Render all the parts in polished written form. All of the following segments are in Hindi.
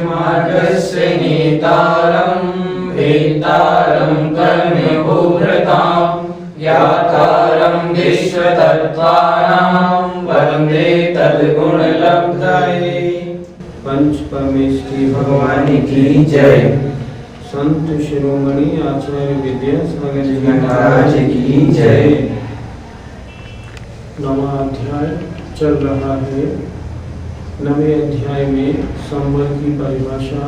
मार्गस्य नेतारं भेदारं कर्मभूभृतां यातारं विश्वतत्त्वानां वन्दे तद्गुणलब्धये। पंच परमेश्वरी भगवान की जय। संत शिरोमणि आचार्य विद्यासागर जी महाराज की जय। नवा अध्याय चल रहा है। नवे अध्याय में संबल की परिभाषा,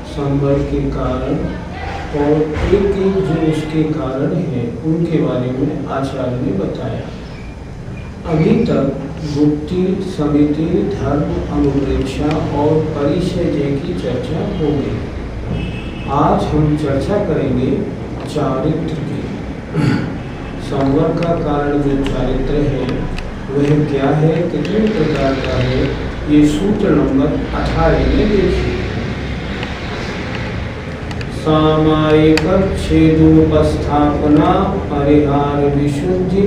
संबल के कारण और एक एक जो उसके कारण है उनके बारे में आचार्य ने बताया। अभी तक गुप्ति, समिति, धर्म, अनुप्रेक्षा और परिचय की चर्चा हो गई। आज हम चर्चा करेंगे चारित्र की। संवर का कारण जो चारित्र है वह क्या है, कितने प्रकार का है, ये सूत्र नंबर 18 में देखिए। सामायिक छेदोपस्थापना परिहार विशुद्धि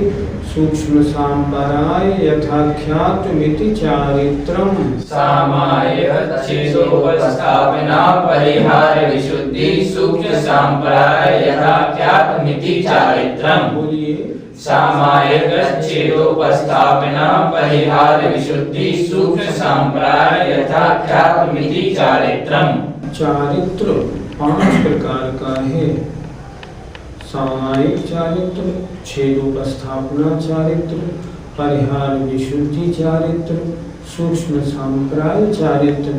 सूक्ष्म सांबराय यथाख्यातमिति चारित्रम। सामायिक छेदोपस्थापना परिहार विशुद्धि सूक्ष्म सांबराय यथाख्यातमिति चारित्रम। बोलिए। सामायिक छेदोपस्थापना परिहार विशुद्धि सूक्ष्म सांबराय यथाख्यातमिति चारित्रम। चारित्र 5 प्रकार का है। सामायिक चारित्र, छेदोपस्थापना चारित्र, परिहार विशुद्धि चारित्र, सूक्ष्म संप्राय चारित्र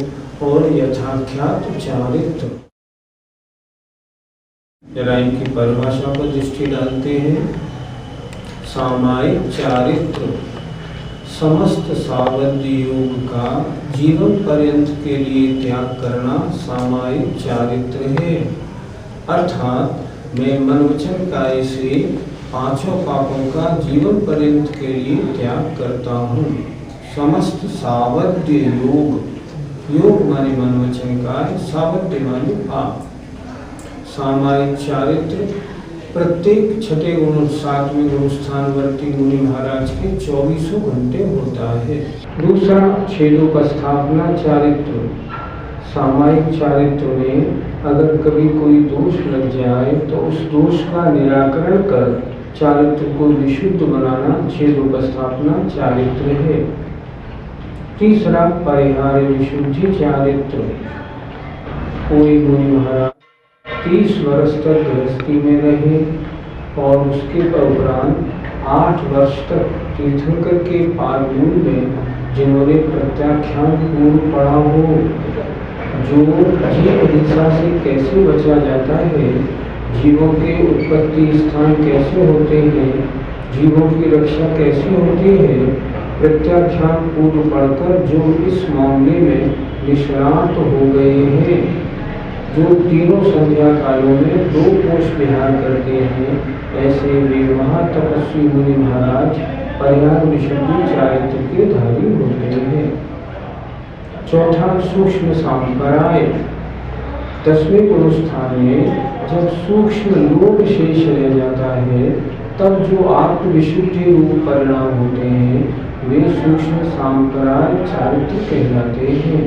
और यथाख्यात चारित्र। जरा इनकी परिभाषा पर दृष्टि डालते हैं। सामायिक चारित्र समस्त सावध योग का जीवन पर्यंत के लिए त्याग करना सामायिक चारित्र है। अर्थात मैं मन वचन काय से 5 पापों का जीवन पर्यंत के लिए त्याग करता हूँ। समस्त सावध्य योग, योग माने मन वचन काय, सावध्य माने पाप। सामायिक चारित्र प्रत्येक छठे गुण 7वें गुण स्थानवर्ती मुनि महाराज के 24 घंटे होता है। दूसरा छेदोपस्थापना चारित्र। सामायिक चारित्र में अगर कभी कोई दोष लग जाए तो उस दोष का निराकरण कर चारित्र को विशुद्ध बनाना छेदोपस्थापना चारित्र है। तीसरा परिहार विशुद्धि चारित्र। कोई मुनि महाराज 30 वर्ष तक गृहस्थी में रहे और उसके उपरांत 8 वर्ष तक तीर्थंकर के पादमूल में जिन्होंने प्रत्याख्यान पूर्ण पढ़ा हो, जो जीव हिंसा से कैसे बचा जाता है, जीवों के उत्पत्ति स्थान कैसे होते हैं, जीवों की रक्षा कैसे होती है, प्रत्याख्यान पूर्ण पढ़कर जो इस मामले में निष्णात हो गए हैं, जो तीनों संध्या कालों में 2 कोष विहार करते हैं, ऐसे वे महातपस्वी मुनि महाराज परिहार विशुद्धि चारित्र के धारी होते हैं। चौथा सूक्ष्म सांपराय। 10वें गुण स्थान में जब सूक्ष्म लोभ शेष रह जाता है तब जो आत्मविशुद्धि रूप परिणाम होते हैं वे सूक्ष्म सांपराय चारित्र कहलाते हैं।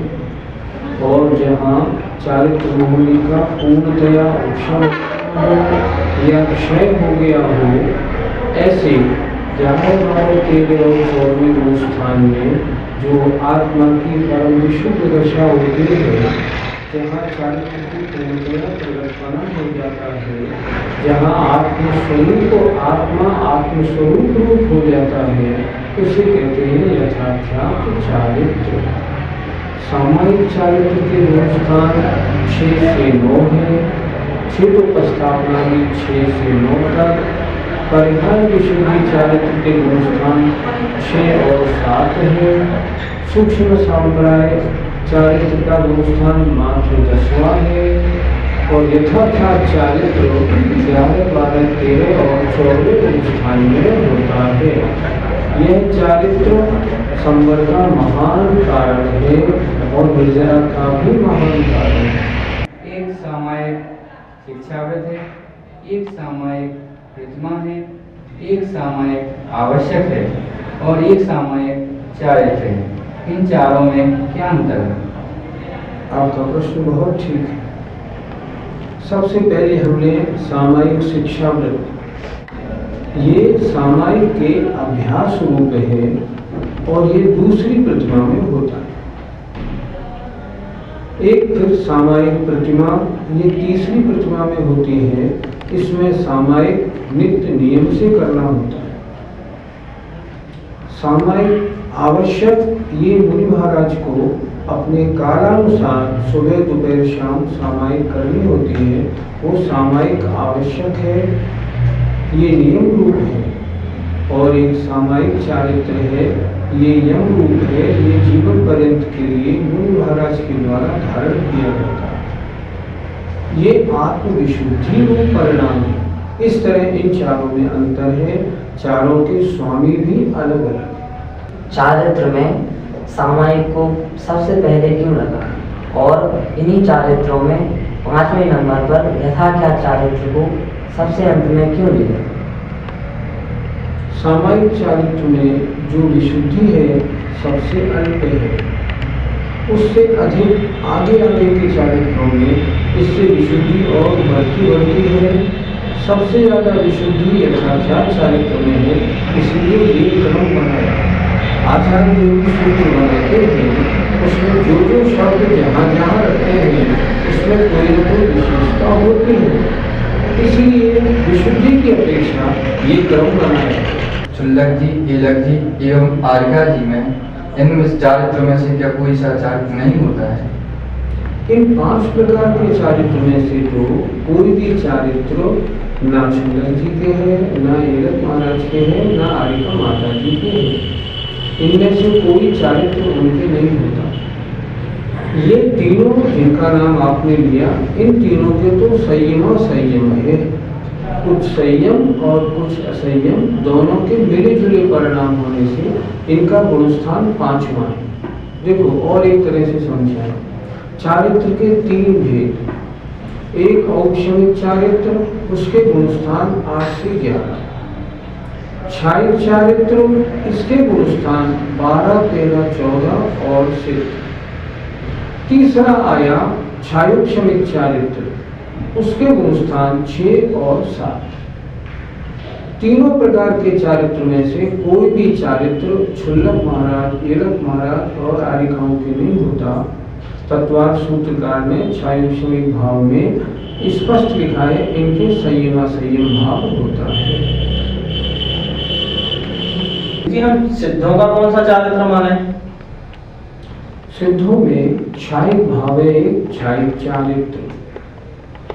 और जहाँ चारित्र मोहनी का पूर्णतया उपशम या क्षय हो गया हो, ऐसे 11 13 और 14वें गुण स्थान में जो आत्मा की परम विशुद्ध दशा होती है, जहाँ चारित्र की पूर्णतया प्रकटना हो जाता है, जहाँ आत्मस्वरूप आत्मा आत्मस्वरूप रूप हो जाता है, उसे कहते हैं यथाख्यात चारित्र। सामायिक चारित्र के स्थान 6 से 9 है। छेदोपस्थापना भी 6 से 9 तक, परिहार विशुद्धि चारित्र के गुणस्थान 6 और 7 है। सूक्ष्म संप्राय चारित्र का गुणस्थान मात्र 10वां है और यथार्थ चारित्र 11, 12, 13 और 14 गुणस्थान में होता है। यह चारित्र संवर का महान कारण है और निर्जरा का भी महान कारण है। एक सामायिक शिक्षाविद है, एक सामायिक प्रतिमा है, एक सामायिक आवश्यक है और एक सामायिक चारित्र है। इन चारों में क्या अंतर है? आपका प्रश्न बहुत ठीक है। सबसे पहले हमने सामायिक शिक्षावृत्त, ये सामायिक के अभ्यास रूप है और ये दूसरी प्रतिमा में होता है। एक फिर सामायिक प्रतिमा, ये तीसरी प्रतिमा में होती है। इसमें सामायिक नित्य नियम से करना होता है। सामायिक आवश्यक, ये मुनि महाराज को अपने कालानुसार सुबह दोपहर शाम सामायिक करनी होती है। वो सामायिक आवश्यक है, ये नियम रूप है। और एक सामायिक चारित्र है, ये यम रूप है, ये जीवन पर्यंत के लिए मुनि महाराज के द्वारा धारण किया जाता है। ये आत्मविशुद्धि रूप परिणाम है। इस तरह इन चारों में अंतर है। चारों के स्वामी भी अलग अलग है। चारित्र में सामायिक को सबसे पहले क्यों रखा और इन्हीं चारित्रों में 5वें नंबर पर यथाख्यात चारित्र को सबसे अंत में क्यों लिया? सामायिक चारित्र में जो विशुद्धि है सबसे अल्प है। उससे अधिक आगे आगे के चारित्रों में इससे विशुद्धि और बढ़ती है। सबसे ज्यादा विशुद्धि यथाख्यात चारित्र में है, इसलिए ये क्रम बनाया। आचार्य जो सूत्र बनाते हैं उसमें जो जो शब्द जहाँ जहाँ रखते हैं उसमें कोई न कोई विशेषता होती है, इसलिए विशुद्धि की अपेक्षा ये क्रम बनाया। चुल्लक जी, कीलक जी एवं आर्या जी में इन चारित्र में से क्या कोई सा चारित्र नहीं होता है? इन 5 प्रकार के चारित्र में से तो कोई भी चारित्र ना चुल्लक जी के हैं, ना एलक महाराज के हैं, ना आर्या माता जी के हैं। इनमें से कोई चारित्र उनके नहीं होता। ये तीनों जिनका नाम आपने लिया, इन तीनों के तो संयम है। कुछ संयम और कुछ असंयम दोनों के मिले जुले परिणाम होने से इनका गुणस्थान 5वां है। देखो और एक तरह से समझाएं। चारित्र के 3 भेद। एक औक्षणिक चारित्र, उसके गुणस्थान 8 से 11। क्षायिक चारित्र, इसके गुणस्थान 12, 13, 14 और 6। तीसरा आया क्षायोक्षणिक चारित्र, उसके गुणस्थान 6 और 7। तीनों प्रकार के चारित्र में से कोई भी चारित्र क्षुल्लक महाराज, एलक महाराज और आर्यकाओं के नहीं होता। तत्वार्थ सूत्रकार ने क्षायोक्षणिक भाव में स्पष्ट लिखा है, इनके संयम भाव होता है। कि हम सिद्धों का कौन सा चारित्र माने? सिद्धों में क्षायिक भाव है, क्षायिक चारित्र।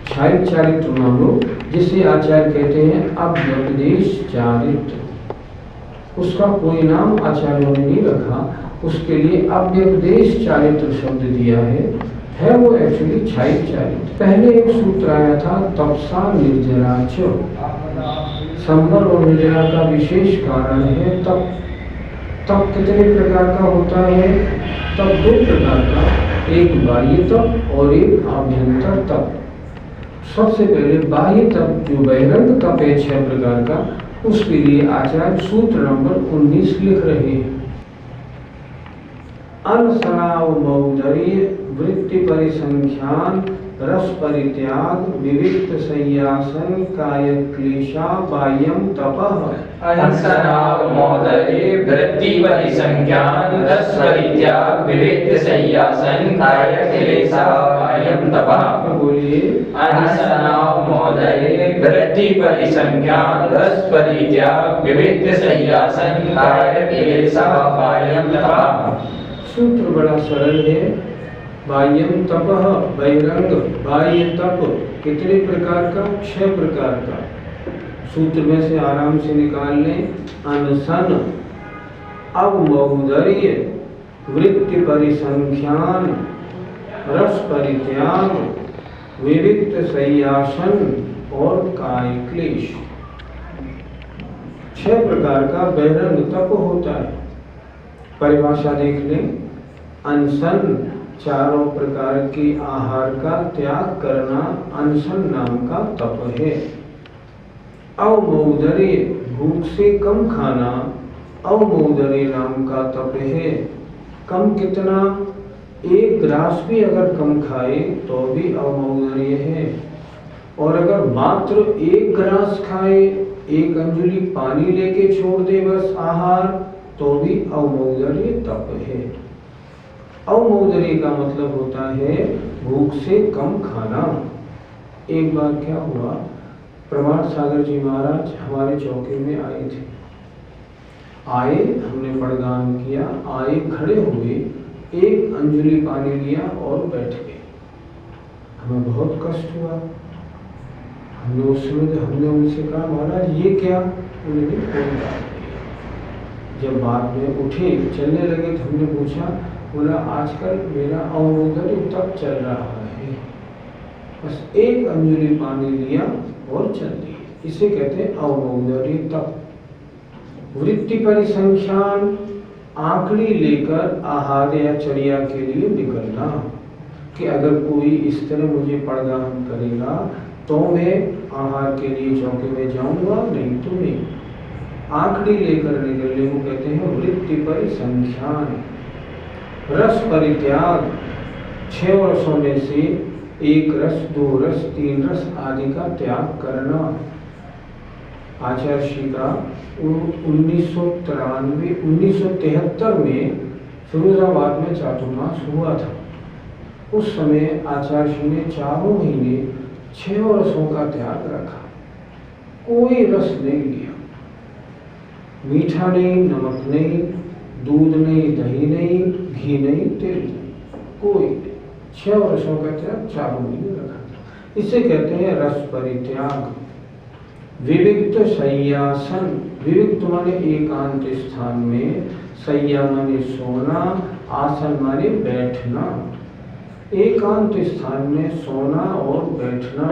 क्षायिक चारित्र मान लो, जिसे आचार्य कहते हैं अव्यपदेश चारित्र। उसका कोई नाम आचार्यों ने नहीं रखा, उसके लिए अव्यपदेश चारित्र शब्द दिया है वो एक्चुअली क्षायिक चारित्र। पहले एक सूत्र आया था तपसा निर्जराच। संवर और निर्जरा का विशेष कारण है तप। तप कितने प्रकार का होता है? तप 2 प्रकार का, एक बाह्य तप और एक आभ्यंतर तप। सबसे पहले बाह्य तप जो बहिरंग तप है 6 प्रकार का, उसके लिए आचार्य सूत्र नंबर 19 लिख रहे हैं। अनसनाव मौदर्य वृत्ति परिसंख्यान रस परित्याग विविक्त संयासन काय क्लेशा बाह्यम तपः। अनसनाव मौदर्य वृत्ति परिसंख्यान रस परित्याग विविक्त संयासन काय क्लेशा बाह्यम तपः। बोलिए। अनसनाव मौदर्य वृत्ति परिसंख्यान रस परित्याग विविक्त संयासन काय क्लेशा बाह्यम तपः। सूत्र बड़ा सरल है। बाह्यम तपः, बहिरंग बाह्य तप कितने प्रकार का? 6 प्रकार का। सूत्र में से आराम से निकाल लें। अनशन, अवमौदर्य, वृत्ति परिसंख्यान, रस परित्याग, विविक्त शय्यासन और काय क्लेश। 6 प्रकार का बहिरंग तप होता है। परिभाषा देख लें। अनशन, चारों प्रकार के आहार का त्याग करना अनशन नाम का तप है। अवमौदर्य, भूख से कम खाना अवमौदर्य नाम का तप है। कम कितना? 1 ग्रास भी अगर कम खाए तो भी अवमौदर्य है। और अगर मात्र 1 ग्रास खाए, 1 अंजुलि पानी लेके छोड़ दे बस आहार, तो भी अवमौदर्य तप है। अवमौदर्य का मतलब होता है भूख से कम खाना। एक बार क्या हुआ, प्रमाण सागर जी महाराज हमारे चौकी में आए थे। आए, हमने पड़गान किया, आए, खड़े हुए, 1 अंजुलि पानी लिया और बैठ गए। हमें बहुत कष्ट हुआ। हमने उनसे कहा, महाराज ये क्या? उन्होंने कोई बात नहीं। जब बाद में उठे चलने लगे तो हमने पूछा, बोला आजकल मेरा अवमौदर्य तप चल रहा है, बस 1 अंजुलि पानी लिया और चल दिए। इसे कहते हैं अवमौदर्य तप। वृत्ति परिसंख्यान, आंकड़ी लेकर आहार या चर्या के लिए निकलना, कि अगर कोई इस तरह मुझे पड़गान करेगा तो मैं आहार के लिए चौके में जाऊंगा, नहीं तो नहीं। आंकड़ी लेकर निकलने को कहते हैं वृत्ति परिसंख्यान। रस परित्याग, 6 रसों में से 1 रस, 2 रस, 3 रस आदि का त्याग करना। आचार्य श्री का 1973 में फिरोजाबाद में चातुर्मास हुआ था। उस समय आचार्य श्री ने 4 महीने 6 रसों का त्याग रखा। कोई रस नहीं लिया, मीठा नहीं, नमक नहीं, दूध नहीं, दही नहीं, घी नहीं, तेल नहीं, कोई 6 रसों का त्याग 4 महीने रखा। इसे कहते हैं रस परित्याग। विविक्त शय्यासन, विविक्त माने एकांत स्थान में, शय्या माने सोना, आसन माने बैठना। एकांत स्थान में सोना और बैठना।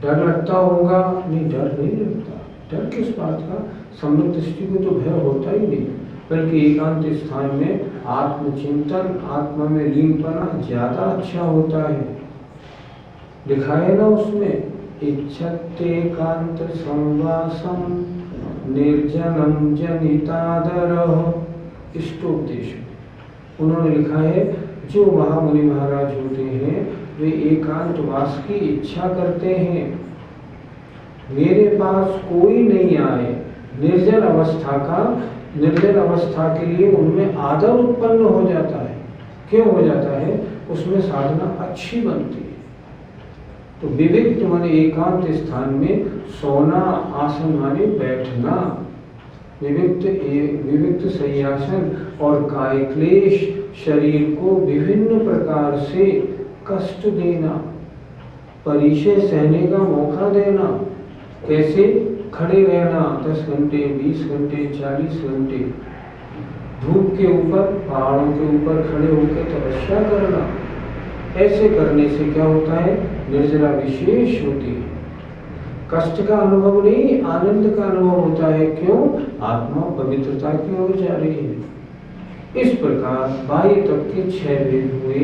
डर लगता होगा? नहीं, डर नहीं लगता। डर किस बात का? सम्यक दृष्टि को तो भय होता ही नहीं, बल्कि एकांत स्थान में आत्मचिंतन, आत्मा में लीनपना ज्यादा अच्छा होता है। लिखा है ना उसमें, इच्छत्येकांत संवासम निर्जनम जनितादरः। इष्टोपदेश उन्होंने लिखा है, जो महामुनि महाराज होते हैं वे एकांत वास की इच्छा करते हैं। मेरे पास कोई नहीं आए, निर्जन अवस्था के लिए उनमें आदर उत्पन्न हो जाता है। क्यों हो जाता है? उसमें साधना अच्छी बनती है। तो विविक्त माने एकांत स्थान में सोना, आसन माने बैठना, विविक्त शय्यासन और काय क्लेश, शरीर को विभिन्न प्रकार से कष्ट देना, परिचय सहने का मौका देना। कैसे? खड़े रहना 10 घंटे, 20 घंटे, 40 घंटे, धूप के ऊपर, पहाड़ों के ऊपर खड़े होकर तपस्या करना। ऐसे करने से क्या होता है? निर्जरा विशेष होती है। कष्ट का अनुभव नहीं, आनंद का अनुभव होता है। क्यों? आत्मा पवित्रता की ओर जा रही है। इस प्रकार बाह्य तप के 6 भेद हुए।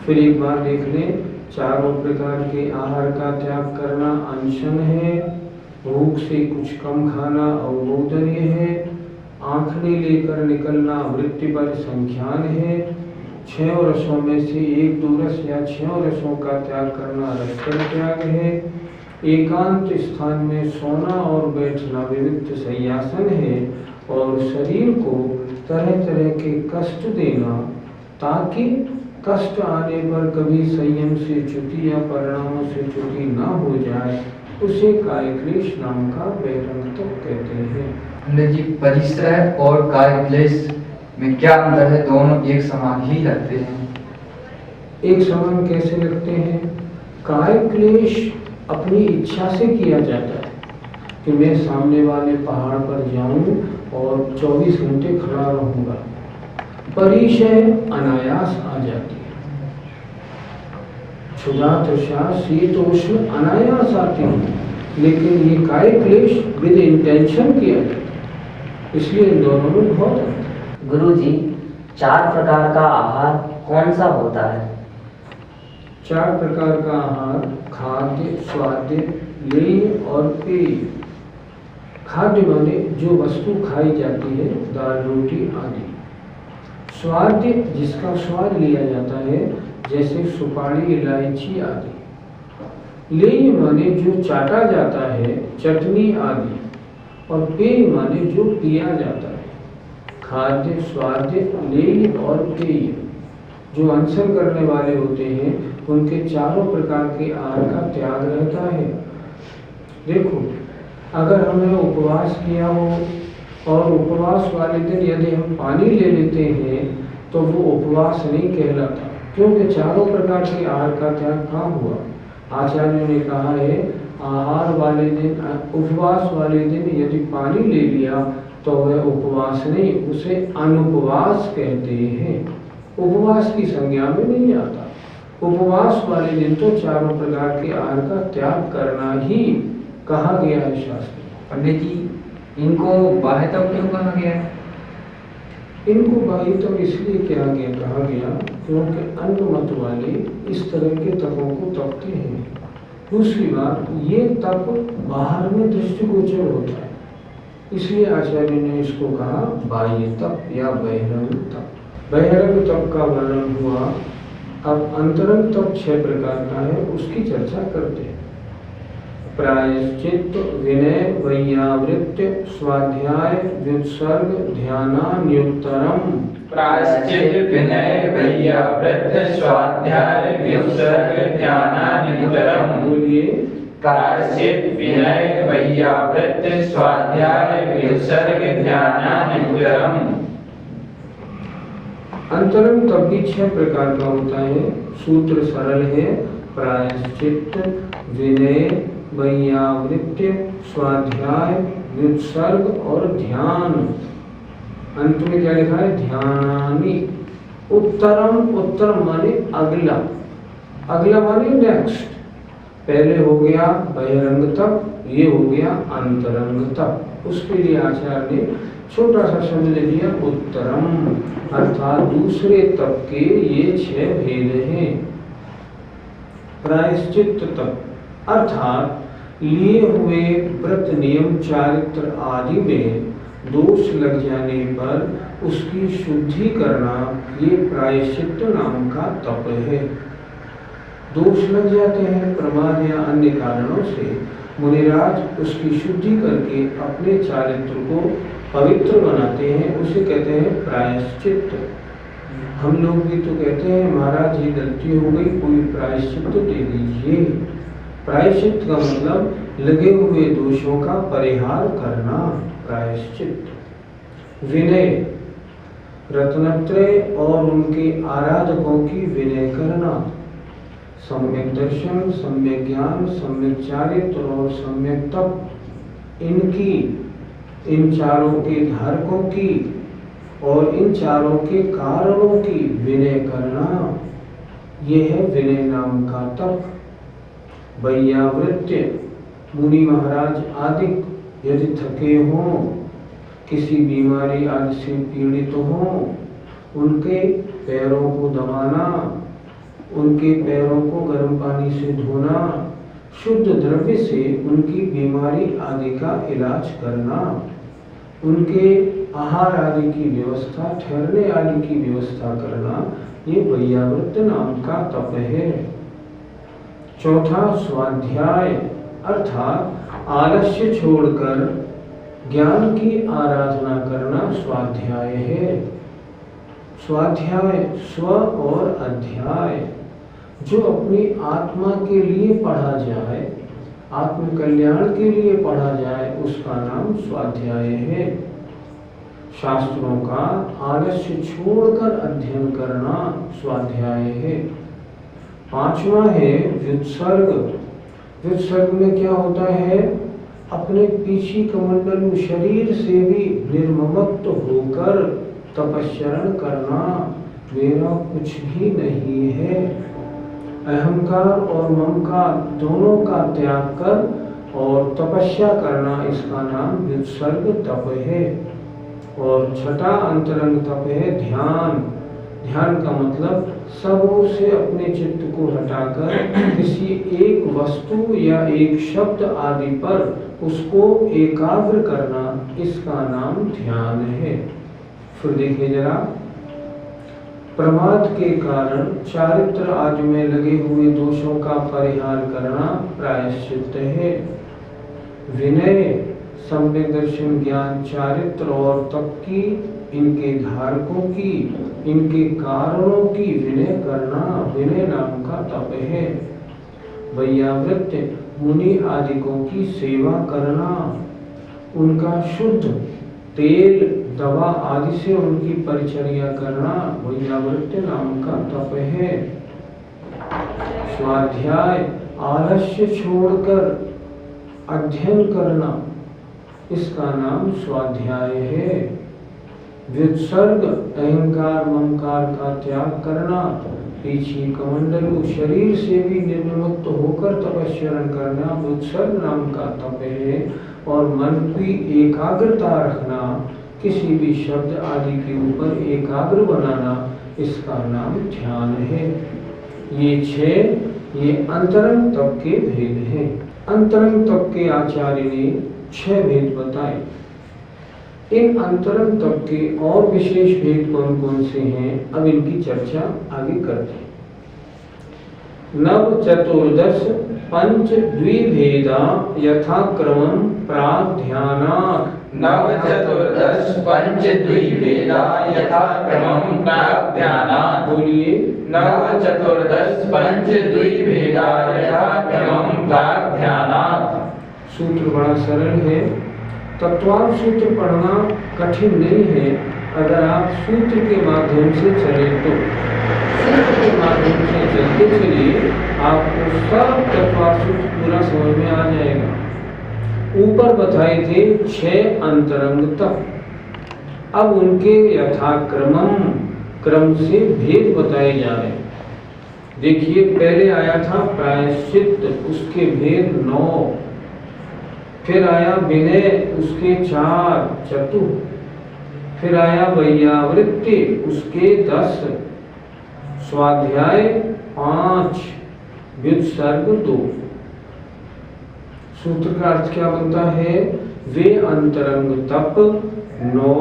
फिर एक बार देख लें, चारों प्रकार के आहार का त्याग करना अनशन है, भूख से कुछ कम खाना अवमौदर्य है, आंखने लेकर निकलना वृत्ति पर संख्यान है, 6 रसों में से 1-2 रस या 6 रसों का त्याग करना रस परित्याग है, एकांत स्थान में सोना और बैठना विविक्त शय्यासन है, और शरीर को तरह तरह के कष्ट देना, ताकि कष्ट आने पर कभी संयम से च्युति या परिणामों से च्युति ना हो जाए, उसे काय क्लेश नाम का बहिरंग तप कहते हैं। पंडित जी, परिश्रय और काय क्लेश में क्या अंतर है? दोनों एक समान ही लगते हैं। एक समान कैसे लगते हैं? काय क्लेश अपनी इच्छा से किया जाता है, कि मैं सामने वाले पहाड़ पर जाऊं और 24 घंटे खड़ा रहूंगा। परिचय अनायास आ जाती है, क्षुधा तृषा शीतोष्ण अनायास आती है, लेकिन ये काय क्लेश विद इंटेंशन किया जाता है, इसलिए इन दोनों में बहुत अंतर है। गुरुजी, 4 प्रकार का आहार कौन सा होता है? 4 प्रकार का आहार खाद्य, स्वाद्य, लेय और पेय। खाद्य माने जो वस्तु खाई जाती है, दाल रोटी आदि। स्वाद्य जिसका स्वाद लिया जाता है, जैसे सुपारी, इलायची आदि। लेय माने जो चाटा जाता है, चटनी आदि। और पेय माने जो पिया जाता है। खाद्य, स्वाद्य, लेय और पेय। जो अनशन करने वाले होते हैं उनके चारों प्रकार के आहार का त्याग रहता है। देखो, अगर हमने उपवास किया हो और उपवास वाले दिन यदि हम पानी ले लेते हैं तो वो उपवास नहीं कहलाता, क्योंकि चारों प्रकार के आहार का त्याग कहाँ हुआ। आचार्यों ने कहा है, आहार वाले दिन, उपवास वाले दिन यदि पानी ले लिया तो वह उपवास नहीं, उसे अनुपवास कहते हैं। उपवास की संज्ञा में नहीं आता। उपवास वाले दिन तो चारों प्रकार के आहार का त्याग करना ही कहा गया है शास्त्र। पंडित जी, इनको बाह्यतप क्यों कहा गया है? इनको बाह्यतप इसलिए कहा गया क्योंकि अन्य मत वाले इस तरह के तपों को तपते हैं। दूसरी बात, ये तप बाहर में दृष्टिगोचर होता है, इसलिए आचार्य ने इसको कहा बाह्य तप या बहिरंग तप। बहिरंग तप का वर्णन हुआ। अब अंतरंग तप 6 प्रकार का है, उसकी चर्चा करते हैं। प्रायश्चित, विनय, वैयावृत्य, स्वाध्याय, व्युत्सर्ग, ध्यानान्युत्तरम। प्रायश्चित, विनय, वैयावृत्य, स्वाध्याय, व्युत्सर्ग, ध्यानान्युत्तरम। बोलिए। प्रायश्चित, विनय, वैयावृत्य, स्वाध्याय, व्युत्सर्ग, ध्यानान्युत्तरम। अंतरंग तप भी 6 प्रकार का होता है। सूत्र सरल है। प्रायश्चित, विनय, वैयावृत्य, स्वाध्याय, व्युत्सर्ग और ध्यान। अंत में क्या लिखा है? ध्यानानि। उत्तरम, उत्तरम माने अगला, अगला माने नेक्स्ट। पहले हो गया बहिरंग तप, ये हो गया अंतरंग तप। उसके लिए आचार्य ने छोटा सा शब्द दिया उत्तरम, अर्थात दूसरे तप के ये 6 भेद हैं। प्रायश्चित तप अर्थात लिए हुए व्रत, नियम, चारित्र आदि में दोष लग जाने पर उसकी शुद्धि करना, ये प्रायश्चित नाम का तप है। दोष लग जाते हैं प्रमाद या अन्य कारणों से, मुनिराज उसकी शुद्धि करके अपने चारित्र को पवित्र बनाते हैं, उसे कहते हैं प्रायश्चित। हम लोग भी तो कहते हैं महाराज ये गलती हो गई, कोई प्रायश्चित तो दे दीजिए। प्रायश्चित का मतलब लगे हुए दोषों का परिहार करना, प्रायश्चित। विनय, रत्नत्रय और उनके आराधकों की विनय करना। सम्यक दर्शन, सम्यक ज्ञान, सम्यक चारित्र और सम्यक तप, इनकी, इन चारों के धारकों की और इन चारों के कारणों की विनय करना, यह है विनय नाम का तप। वैयावृत्य, मुनि महाराज आदि यदि थके हों, किसी बीमारी आदि से पीड़ित हों, उनके पैरों को दबाना, उनके पैरों को गर्म पानी से धोना, शुद्ध द्रव्य से उनकी बीमारी आदि का इलाज करना, उनके आहार आदि की व्यवस्था, ठहरने आदि की व्यवस्था करना, ये वैयावृत्त नाम का तप है। चौथा स्वाध्याय अर्थात आलस्य छोड़कर ज्ञान की आराधना करना स्वाध्याय है। स्वाध्याय स्व और अध्याय, जो अपनी आत्मा के लिए पढ़ा जाए, आत्म कल्याण के लिए पढ़ा जाए, उसका नाम स्वाध्याय है। शास्त्रों का आलस्य छोड़कर अध्ययन करना स्वाध्याय है। पांचवा है व्युत्सर्ग। व्युत्सर्ग में क्या होता है? अपने पीछी कमंडलु शरीर से भी निर्ममत्व होकर तपस्या करना मेरा कुछ भी नहीं है। अहंकार और ममकार दोनों का त्याग कर और तपस्या करना, इसका नाम व्युत्सर्ग तप है। और छठा अंतरंग तप है ध्यान। ध्यान का मतलब सबों से अपने चित्त को हटाकर किसी एक वस्तु या एक शब्द आदि पर उसको एकाग्र करना, इसका नाम ध्यान है। फिर देखिए जरा, प्रमाद के कारण चारित्र आदि में लगे हुए दोषों का परिहार करना प्रायश्चित है। विनय, सम्यक दर्शन, ज्ञान, चारित्र और तप की, इनके धारकों की, इनके कारणों की विनय करना विनय नाम का तप है। वैयावृत्य, मुनि आदिकों की सेवा करना, उनका शुद्ध तेल दवा आदि से उनकी परिचर्या करना वैयावृत्य नाम का तप है। स्वाध्याय, आलस्य छोड़कर अध्ययन करना, इसका नाम स्वाध्याय है। व्युत्सर्ग, अहंकार ममकार का त्याग करना, पीछी कमंडलु शरीर से भी निर्मुक्त होकर तपस्या करना व्युत्सर्ग नाम का तप है। और मन की एकाग्रता रखना, किसी भी शब्द आदि के ऊपर एकाग्र बनाना, इसका नाम ध्यान है। ये 6 ये अंतरंग तप के भेद हैं। अंतरंग तप के आचार्य ने 6 भेद बताए। इन अंतरंग तप के और विशेष भेद कौन कौन से हैं, अब इनकी चर्चा आगे करते हैं। नव चतुर्दश पंच द्विभेदा यथाक्रमं प्राग ध्यानात्। नव चतुर्दश पंच द्विभेदा यथाक्रमं प्राग ध्यानात्। बोलिए, नव चतुर्दश पंच द्विभेदा यथाक्रमं प्राग ध्यानात्। सूत्र बड़ा सरल है। तत्वार्थ सूत्र पढ़ना कठिन नहीं है, अगर आप सूत्र के माध्यम से चले तो। सूत्र के माध्यम से चलते चलिए, आपको सब तत्वार्थ सूत्र पूरा समझ में आ जाएगा। ऊपर बताए थे 6 अंतरंग तप, अब उनके यथाक्रमम क्रम से भेद बताए जा रहे हैं। देखिए, पहले आया था प्रायश्चित, उसके भेद 9, फिर आया विनय, उसके 4 चतुर, फिर आया वैयावृत्ति, उसके 10, स्वाध्याय 5, व्युत्सर्ग 2। सूत्र का अर्थ क्या बनता है? वे अंतरंग तप 9,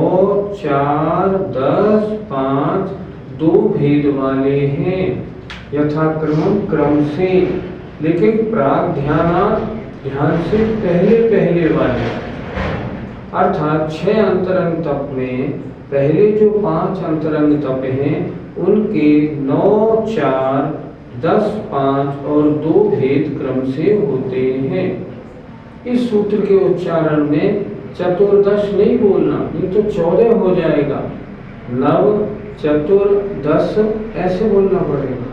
4, 10, 5 2 भेद वाले हैं, यथाक्रम क्रम से, लेकिन प्राग ध्यान से पहले पहले वाले, अर्थात 6 अंतरंग तप में पहले जो 5 अंतरंग तप हैं उनके 9, 4, 10, 5 और 2 भेद क्रम से होते हैं। इस सूत्र के उच्चारण में चतुर्दश नहीं बोलना, ये तो 14 हो जाएगा। 9, चतुर, 10 ऐसे बोलना पड़ेगा,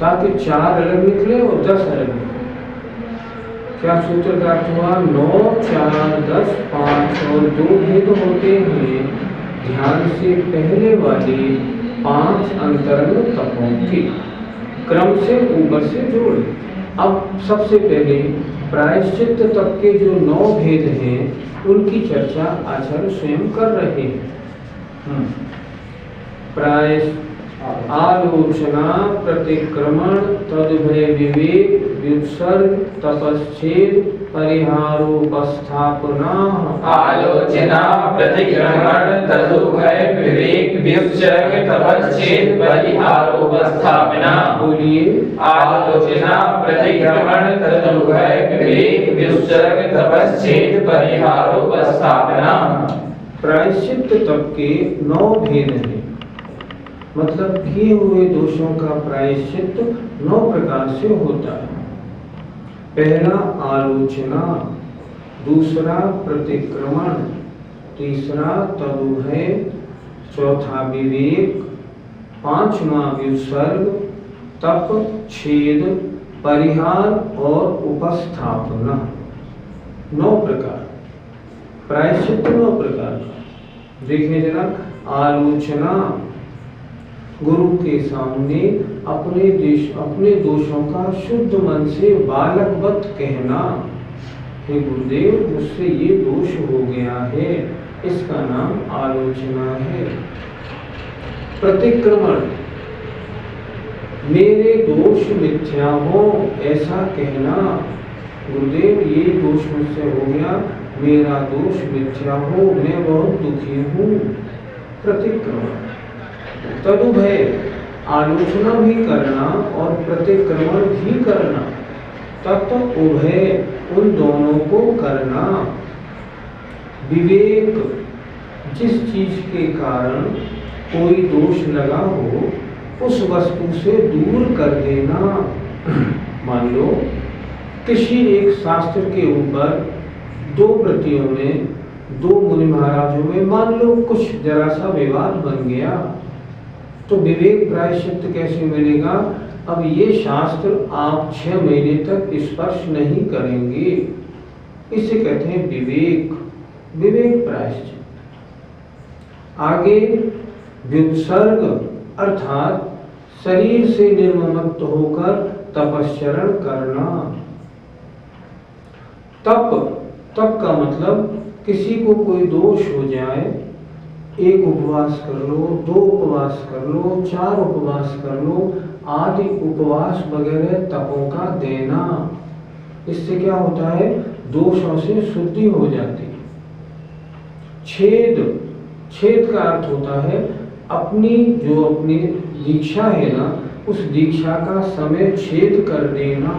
ताकि 4 अलग निकले और 10 अलग निकले। क्या सूत्र का अर्थ हुआ? 9, 4, 10, 5 और 2 भेद होते हैं ध्यान से पहले वाले 5 अंतरंग तपों के क्रम से ऊपर से जोड़। अब सबसे पहले प्रायश्चित तप के जो 9 भेद हैं उनकी चर्चा आचार्य स्वयं कर रहे हैं। आलोचना, प्रतिक्रमण, तद्भय विवेक, व्युत्सर्ग, तपश्चेद, परिहारोपस्थापना। आलोचना, प्रतिक्रमण, तद्भय विवेक, व्युत्सर्ग, तपश्चेद, परिहारोपस्थापना। बोलिए, आलोचना, प्रतिक्रमण, तद्भय विवेक, व्युत्सर्ग, तपश्चेद, परिहारोपस्थापना। प्रायश्चित तप के 9 भेद हैं, मतलब किए हुए दोषों का प्रायश्चित 9 प्रकार से होता है। पहला आलोचना, दूसरा प्रतिक्रमण, तीसरा तदुभय, चौथा विवेक, 5वां व्युत्सर्ग, तप, छेद, परिहार और उपस्थापना। 9 प्रकार, प्रायश्चित्त 9 प्रकार का। देखिए जरा, आलोचना, गुरु के सामने अपने दोषों का शुद्ध मन से बालकवत कहना, हे गुरुदेव मुझसे ये दोष हो गया है, इसका नाम आलोचना है। प्रतिक्रमण, मेरे दोष मिथ्या हो ऐसा कहना, गुरुदेव ये दोष मुझसे हो गया, मेरा दोष मिथ्या हो, मैं बहुत दुखी हूँ। प्रतिक्रमण। तदुभय, आलोचना भी करना और प्रतिक्रमण भी करना, तत्व उभय, उन दोनों को करना। विवेक, जिस चीज के कारण कोई दोष लगा हो उस वस्तु से दूर कर देना। मान लो किसी एक शास्त्र के ऊपर 2 प्रतियों में, 2 मुनि महाराजों में मान लो कुछ जरा सा विवाद बन गया, तो विवेक प्रायश्चित्त कैसे मिलेगा? अब ये शास्त्र आप 6 महीने तक स्पर्श नहीं करेंगे, इसे कहते हैं विवेक, विवेक प्रायश्चित्त। आगे व्युत्सर्ग, अर्थात शरीर से निर्ममत्व होकर तपश्चरण करना। तप का मतलब किसी को कोई दोष हो जाए, 1 उपवास कर लो, 2 उपवास कर लो, 4 उपवास कर लो, आदि उपवास वगैरह तपों का देना। इससे क्या होता है? दोषों से शुद्धि हो जाती है। छेद का अर्थ होता है अपनी दीक्षा है ना, उस दीक्षा का समय छेद कर देना।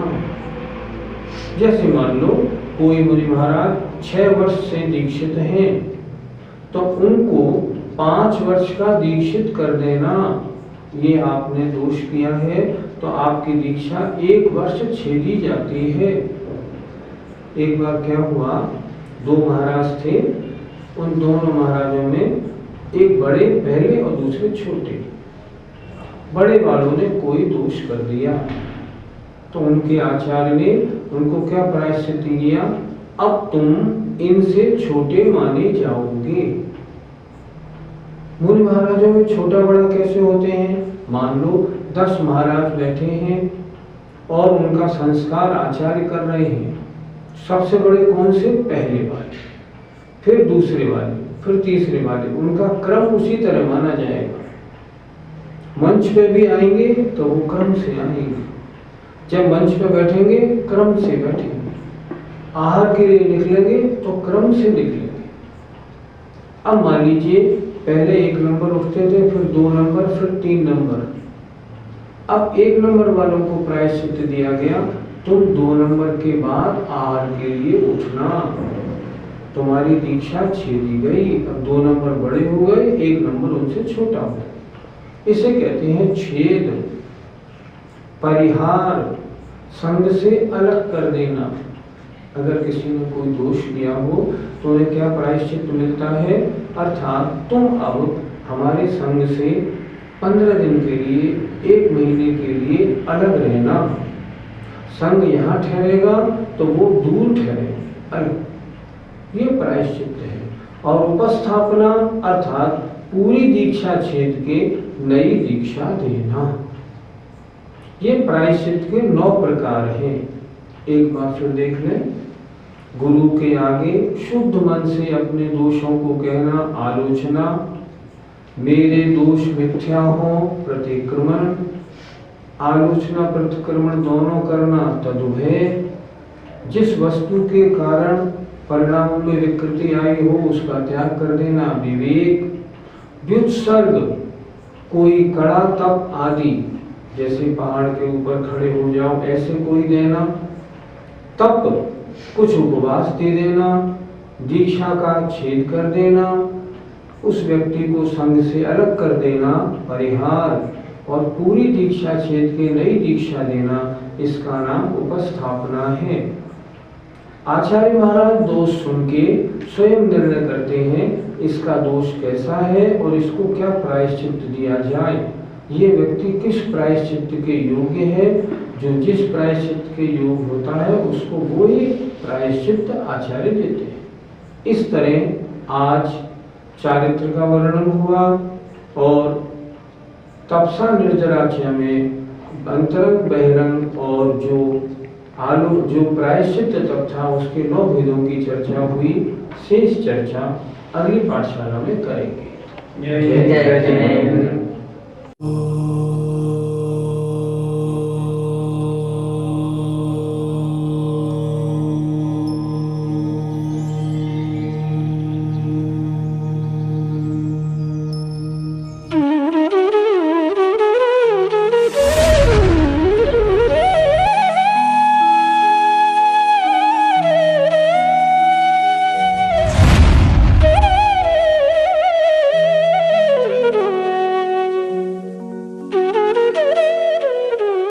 जैसे मान लो कोई मुनि महाराज 6 वर्ष से दीक्षित हैं, तो उनको 5 वर्ष का दीक्षित कर देना। ये आपने दोष किया है तो आपकी दीक्षा 1 वर्ष छेदी जाती है। एक बार क्या हुआ, 2 महाराज थे, उन दोनों महाराजों में एक बड़े पहले और दूसरे छोटे। बड़े वालों ने कोई दोष कर दिया तो उनके आचार्य ने उनको क्या प्रायश्चित दिया? अब तुम इनसे छोटे माने जाओगे। मुनि महाराजों में छोटा बड़ा कैसे होते हैं? मान लो 10 महाराज बैठे हैं और उनका संस्कार आचार्य कर रहे हैं। सबसे बड़े कौन से? पहले वाले, फिर दूसरे वाले, फिर तीसरे वाले। उनका क्रम उसी तरह माना जाएगा। मंच पे भी आएंगे तो वो क्रम से आएंगे, जब मंच पे बैठेंगे क्रम से बैठेंगे, आहार के लिए निकलेंगे तो क्रम से निकलेंगे। अब मान लीजिए पहले 1 नंबर उठते थे, फिर 2 नंबर, फिर 3 नंबर। अब 1 नंबर वालों को प्रायश्चित दिया गया, तुम 2 नंबर के बाद आहार के लिए उठना, तुम्हारी दीक्षा छेदी गई। अब 2 नंबर बड़े हो गए, 1 नंबर उनसे छोटा हो गया। इसे कहते हैं छेद। परिहार, संग से अलग कर देना। अगर किसी ने कोई दोष किया हो तो उन्हें क्या प्रायश्चित मिलता है? अर्थात तुम अब हमारे संग से 15 दिन के लिए, 1 महीने के लिए अलग रहना। संग यहाँ ठहरेगा तो वो दूर ठहरेगा, अलग। ये प्रायश्चित है। और उपस्थापना अर्थात पूरी दीक्षा छेद के नई दीक्षा देना। ये प्रायश्चित के 9 प्रकार हैं। एक बार फिर देख लें। गुरु के आगे शुद्ध मन से अपने दोषों को कहना, आलोचना। मेरे दोष मिथ्या हो, प्रतिक्रमण। आलोचना प्रतिक्रमण दोनों करना, तदुभय। जिस वस्तु के कारण परिणामों में विकृति आई हो उसका त्याग कर देना, विवेक। व्युत्सर्ग, कोई कड़ा तप आदि, जैसे पहाड़ के ऊपर खड़े हो जाओ ऐसे कोई देना। तप, कुछ उपवास दे देना। दीक्षा का छेद कर देना, उस व्यक्ति को संग से अलग कर देना, परिहार। और पूरी दीक्षा छेद के नई दीक्षा देना, इसका नाम उपस्थापना है। आचार्य महाराज दोष सुन के स्वयं निर्णय करते हैं इसका दोष कैसा है और इसको क्या प्रायश्चित दिया जाए। ये व्यक्ति किस प्रायश्चित के योग्य है, जो जिस प्रायश्चित के योग होता है उसको वो ही प्रायश्चित आचार्य देते हैं। इस तरह आज चारित्र का वर्णन हुआ और तपसा निर्जराख्या में अंतरंग बहिरंग और जो प्रायश्चित तप था उसके 9 भेदों की चर्चा हुई। शेष चर्चा अगली पाठशाला में करेंगे। जय जय।